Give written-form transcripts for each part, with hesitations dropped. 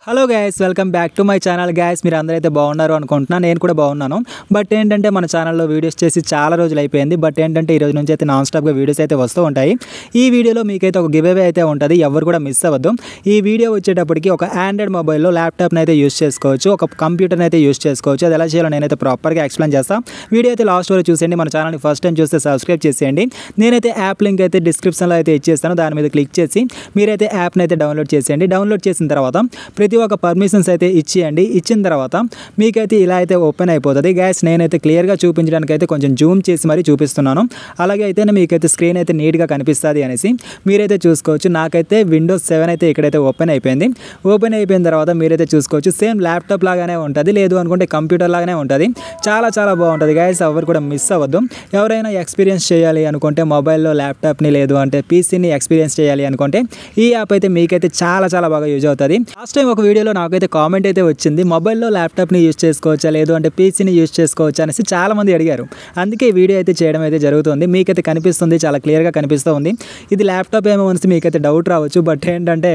Hello guys, welcome back to my channel. Guys, మీరు అందరైతే బాగున్నారు అనుకుంటున్నాను. నేను కూడా బాగున్నాను. బట్ ఏంటంటే మన ఛానల్లో వీడియోస్ చేసి చాలా రోజులు అయిపోయింది. బట్ ఏంటంటే ఈ రోజు నుంచి అయితే నాన్ స్టాప్గా వీడియోస్ అయితే వస్తూ ఉంటాయి. ఈ వీడియోలో మీకైతే ఒక గివ్ అవే అయితే ఉంటుంది, ఎవరు కూడా మిస్ అవ్వద్దు. ఈ వీడియో వచ్చేటప్పటికి ఒక ఆండ్రాయిడ్ మొబైల్లో ల్యాప్టాప్ని అయితే యూస్ చేసుకోవచ్చు, ఒక కంప్యూటర్ని అయితే యూస్ చేసుకోవచ్చు. అది ఎలా చేయాలో నేనైతే ప్రాపర్గా ఎక్స్ప్లెయిన్ చేస్తాను. వీడియో అయితే లాస్ట్ వరకు చూసేయండి. మన ఛానల్ని ఫస్ట్ టైం చూస్తే సబ్స్క్రైబ్ చేసేయండి. నేనైతే యాప్ లింక్ అయితే డిస్క్రిప్షన్లో అయితే ఇచ్చేస్తాను, దాని మీద క్లిక్ చేసి మీరైతే యాప్ని అయితే డౌన్లోడ్ చేసేయండి. డౌన్లోడ్ చేసిన తర్వాత ప్రతి ఒక్క పర్మిషన్స్ అయితే ఇచ్చేయండి. ఇచ్చిన తర్వాత మీకైతే ఇలా అయితే ఓపెన్ అయిపోతుంది. గ్యాస్ నేనైతే క్లియర్గా చూపించడానికి అయితే కొంచెం జూమ్ చేసి మరీ చూపిస్తున్నాను. అలాగే అయితే మీకైతే స్క్రీన్ అయితే నీట్గా కనిపిస్తుంది అనేసి మీరైతే చూసుకోవచ్చు. నాకైతే విండోస్ 7 అయితే ఇక్కడైతే ఓపెన్ అయిపోయింది. ఓపెన్ అయిపోయిన తర్వాత మీరైతే చూసుకోవచ్చు, సేమ్ ల్యాప్టాప్ లాగానే ఉంటుంది, లేదు అనుకుంటే కంప్యూటర్ లాగానే ఉంటుంది. చాలా చాలా బాగుంటుంది గ్యాస్, ఎవరు కూడా మిస్ అవ్వద్దు. ఎవరైనా ఎక్స్పీరియన్స్ చేయాలి అనుకుంటే మొబైల్లో ల్యాప్టాప్ని లేదు అంటే పీసీని ఎక్స్పీరియన్స్ చేయాలి అనుకుంటే ఈ యాప్ అయితే మీకైతే చాలా చాలా బాగా యూజ్ అవుతుంది. లాస్ట్ టైం ఒక వీడియోలో నాకైతే కామెంట్ అయితే వచ్చింది, మొబైల్లో ల్యాప్టాప్ని యూజ్ చేసుకోవచ్చా లేదు అంటే పీసీని యూజ్ చేసుకోవచ్చా అనేసి చాలామంది అడిగారు. అందుకే ఈ వీడియో అయితే చేయడం అయితే జరుగుతుంది. మీకైతే కనిపిస్తుంది, చాలా క్లియర్గా కనిపిస్తూ ఉంది. ఇది ల్యాప్టాప్ ఏమో అనేసి మీకైతే డౌట్ రావచ్చు. బట్ ఏంటంటే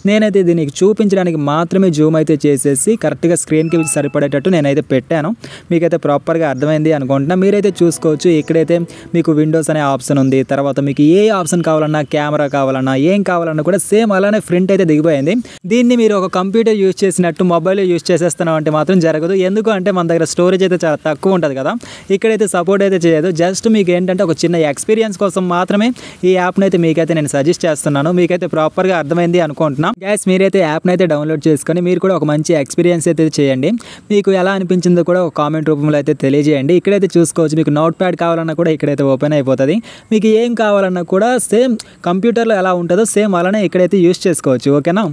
నేనైతే దీనికి చూపించడానికి మాత్రమే జూమ్ అయితే చేసేసి కరెక్ట్గా స్క్రీన్కి సరిపడేటట్టు నేనైతే పెట్టాను. మీకైతే ప్రాపర్గా అర్థమైంది అనుకుంటున్నా. మీరైతే చూసుకోవచ్చు, ఇక్కడైతే మీకు విండోస్ అనే ఆప్షన్ ఉంది. తర్వాత మీకు ఏ ఆప్షన్ కావాలన్నా, కెమెరా కావాలన్నా, ఏం కావాలన్నా కూడా సేమ్ అలానే ప్రింట్ అయితే దిగిపోయింది. దీన్ని మీరు ఒక కంప్యూటర్ యూజ్ చేసినట్టు మొబైల్లో యూజ్ చేసేస్తున్నాం అంటే మాత్రం జరగదు. ఎందుకు అంటే మన దగ్గర స్టోరేజ్ అయితే చాలా తక్కువ ఉంటుంది కదా, ఇక్కడైతే సపోర్ట్ అయితే చేయదు. జస్ట్ మీకు ఏంటంటే ఒక చిన్న ఎక్స్పీరియన్స్ కోసం మాత్రమే ఈ యాప్ని అయితే మీకైతే నేను సజెస్ట్ చేస్తున్నాను. మీకైతే ప్రాపర్గా అర్థమైంది అనుకుంటున్నాను. గ్యాస్ మీరైతే యాప్ని అయితే డౌన్లోడ్ చేసుకొని మీరు కూడా ఒక మంచి ఎక్స్పీరియన్స్ అయితే చేయండి. మీకు ఎలా అనిపించిందో కూడా ఒక కామెంట్ రూపంలో అయితే తెలియజేయండి. ఇక్కడైతే చూసుకోవచ్చు, మీకు నోట్ ప్యాడ్ కావాలన్నా కూడా ఇక్కడైతే ఓపెన్ అయిపోతుంది. మీకు ఏం కావాలన్నా కూడా సేమ్ కంప్యూటర్లో ఎలా ఉంటుందో సేమ్ అలానే ఇక్కడైతే యూజ్ చేసుకోవచ్చు. ఓకేనా,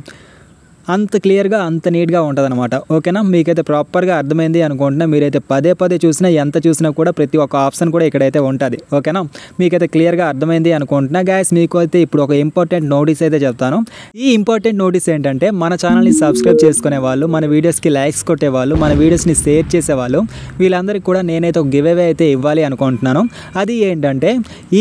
అంత క్లియర్గా అంత నీట్గా ఉంటుంది అనమాట. ఓకేనా, మీకైతే ప్రాపర్గా అర్థమైంది అనుకుంటున్నా. మీరైతే పదే పదే చూసినా ఎంత చూసినా కూడా ప్రతి ఒక్క ఆప్షన్ కూడా ఇక్కడైతే ఉంటుంది. ఓకేనా, మీకైతే క్లియర్గా అర్థమైంది అనుకుంటున్నా. గ్యాస్ మీకు అయితే ఇప్పుడు ఒక ఇంపార్టెంట్ నోటీస్ అయితే చెప్తాను. ఈ ఇంపార్టెంట్ నోటీస్ ఏంటంటే మన ఛానల్ని సబ్స్క్రైబ్ చేసుకునే వాళ్ళు, మన వీడియోస్కి లైక్స్ కొట్టేవాళ్ళు, మన వీడియోస్ని షేర్ చేసేవాళ్ళు, వీళ్ళందరికీ కూడా నేనైతే ఒక గివ్ అవే అయితే ఇవ్వాలి అనుకుంటున్నాను. అది ఏంటంటే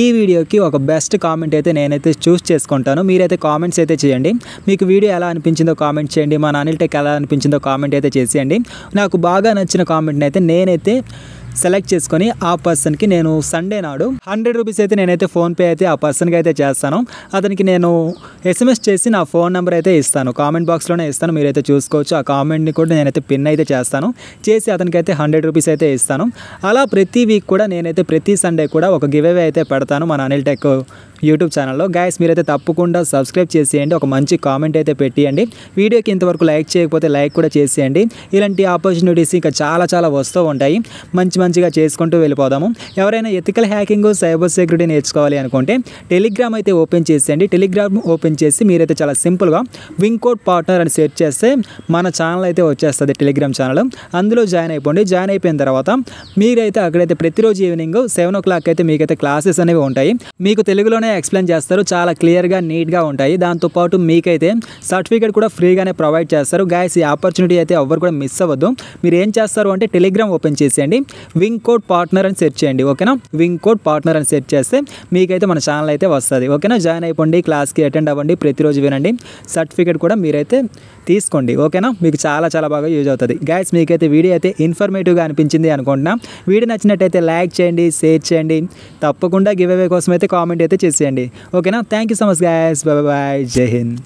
ఈ వీడియోకి ఒక బెస్ట్ కామెంట్ అయితే నేనైతే చూస్ చేసుకుంటాను. మీరైతే కామెంట్స్ అయితే చేయండి. మీకు వీడియో ఎలా అనిపించిందో కామెంట్ చేయండి. మన అనిల్ టెక్ ఎలా అనిపించిందో కామెంట్ అయితే చేసేయండి. నాకు బాగా నచ్చిన కామెంట్ని అయితే నేనైతే సెలెక్ట్ చేసుకొని ఆ పర్సన్కి నేను సండే నాడు 100 రూపీస్ అయితే నేనైతే ఫోన్పే అయితే ఆ పర్సన్కి అయితే చేస్తాను. అతనికి నేను SMS చేసి నా ఫోన్ నెంబర్ అయితే ఇస్తాను, కామెంట్ బాక్స్లోనే ఇస్తాను. మీరైతే చూసుకోవచ్చు. ఆ కామెంట్ని కూడా నేనైతే పిన్ అయితే చేస్తాను, చేసి అతనికి అయితే 100 రూపీస్ అయితే ఇస్తాను. అలా ప్రతి వీక్ కూడా నేనైతే ప్రతి సండే కూడా ఒక గివ్ అవే అయితే పెడతాను మన అనిల్ టెక్ యూట్యూబ్ ఛానల్లో. గైస్ మీరైతే తప్పకుండా సబ్స్క్రైబ్ చేసేయండి, ఒక మంచి కామెంట్ అయితే పెట్టేయండి. వీడియోకి ఇంతవరకు లైక్ చేయకపోతే లైక్ కూడా చేసేయండి. ఇలాంటి ఆపర్చునిటీస్ ఇంకా చాలా చాలా వస్తూ ఉంటాయి. మంచిగా చేసుకుంటూ వెళ్ళిపోదాము. ఎవరైనా ఎథికల్ హ్యాకింగ్, సైబర్ సెక్యూరిటీ నేర్చుకోవాలి అనుకుంటే టెలిగ్రామ్ అయితే ఓపెన్ చేసేయండి. టెలిగ్రామ్ ఓపెన్ చేసి మీరైతే చాలా సింపుల్గా వింకోడ్ పార్ట్నర్ అని సెర్చ్ చేస్తే మన ఛానల్ అయితే వచ్చేస్తుంది, టెలిగ్రామ్ ఛానల్. అందులో జాయిన్ అయిపోండి. జాయిన్ అయిపోయిన తర్వాత మీరైతే అక్కడైతే ప్రతిరోజు ఈవినింగ్ 7 o'clock అయితే మీకైతే క్లాసెస్ అనేవి ఉంటాయి. మీకు తెలుగులోనే ఎక్స్ప్లెయిన్ చేస్తారు, చాలా క్లియర్గా నీట్గా ఉంటాయి. దాంతోపాటు మీకైతే సర్టిఫికేట్ కూడా ఫ్రీగానే ప్రొవైడ్ చేస్తారు. గైస్ ఈ ఆపర్చునిటీ అయితే ఎవరు కూడా మిస్ అవ్వద్దు. మీరు ఏం చేస్తారు అంటే టెలిగ్రామ్ ఓపెన్ చేసేయండి, వింకోడ్ పార్ట్నర్ అని సెర్చ్ చేయండి. ఓకేనా, వింకోడ్ పార్ట్నర్ అని సెర్చ్ చేస్తే మీకైతే మన ఛానల్ అయితే వస్తుంది. ఓకేనా, జాయిన్ అయిపోండి, క్లాస్కి అటెండ్ అవ్వండి, ప్రతిరోజు వినండి, సర్టిఫికేట్ కూడా మీరైతే తీసుకోండి. ఓకేనా, మీకు చాలా చాలా బాగా యూజ్ అవుతుంది. గైస్ మీకైతే వీడియో అయితే ఇన్ఫర్మేటివ్గా అనిపించింది అనుకుంటున్నా. వీడియో నచ్చినట్టయితే లైక్ చేయండి, షేర్ చేయండి, తప్పకుండా గివ్ అవే కోసం అయితే కామెంట్ అయితే చేసేయండి. ఓకేనా, thank you so much guys, bye bye, Jai Hind.